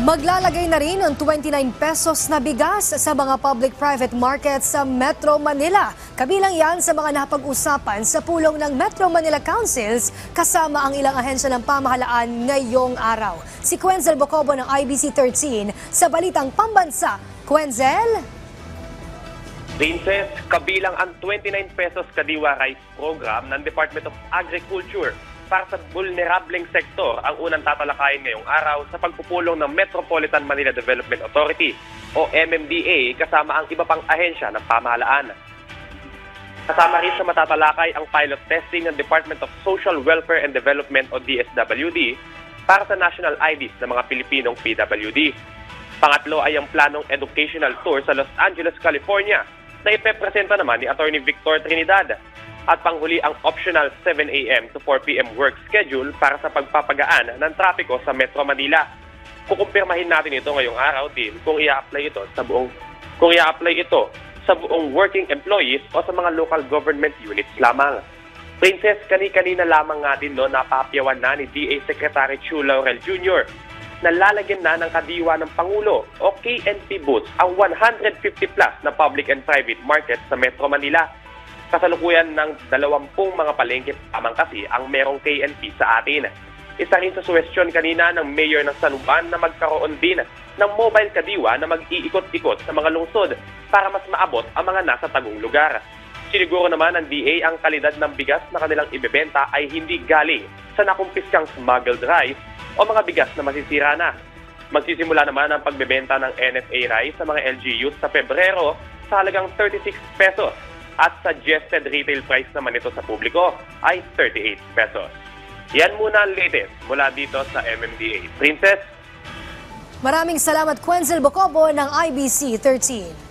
Maglalagay na rin ng 29 pesos na bigas sa mga public-private markets sa Metro Manila. Kabilang yan sa mga napag-usapan sa pulong ng Metro Manila Councils kasama ang ilang ahensya ng pamahalaan ngayong araw. Si Quenzel Bocobo ng IBC 13 sa Balitang Pambansa. Quenzel? Princess, kabilang ang 29 pesos kadiwa rice program ng Department of Agriculture para sa vulnerableng sektor ang unang tatalakayin ngayong araw sa pagpupulong ng Metropolitan Manila Development Authority o MMDA kasama ang iba pang ahensya ng pamahalaan. Kasama rin sa matatalakay ang pilot testing ng Department of Social Welfare and Development o DSWD para sa national IDs ng mga Pilipinong PWD. Pangatlo ay ang planong educational tour sa Los Angeles, California na ipepresenta naman ni Attorney Victor Trinidad. At panghuli ang optional 7 a.m. to 4 p.m. work schedule para sa pagpapagaan ng trapiko sa Metro Manila. Kukumpirmahin natin ito ngayong araw din kung i-apply ito sa buong working employees o sa mga local government units lamang. Princess, kanina lamang nga din napapyawan na ni DA Secretary Chu Laurel Jr. na lalagyan na ng kadiwa ng Pangulo o KNP booths ang 150 plus na public and private markets sa Metro Manila. Kasalukuyan ng 20 mga palengke lamang kasi ang merong KNP sa atin. Isa rin sa suwestyon kanina ng Mayor ng San Juan na magkaroon din ng mobile kadiwa na mag-iikot-ikot sa mga lungsod para mas maabot ang mga nasa tagong lugar. Siniguro naman ng DA ang kalidad ng bigas na kanilang ibebenta ay hindi galing sa nakumpiskang smuggled rice o mga bigas na masisira na. Magsisimula naman ang pagbebenta ng NFA rice sa mga LGUs sa Pebrero sa halagang 36 pesos. At suggested retail price naman ito sa publiko ay 38 pesos. Yan muna ang latest mula dito sa MMDA. Princess? Maraming salamat, Quenzel Bocobo ng IBC 13.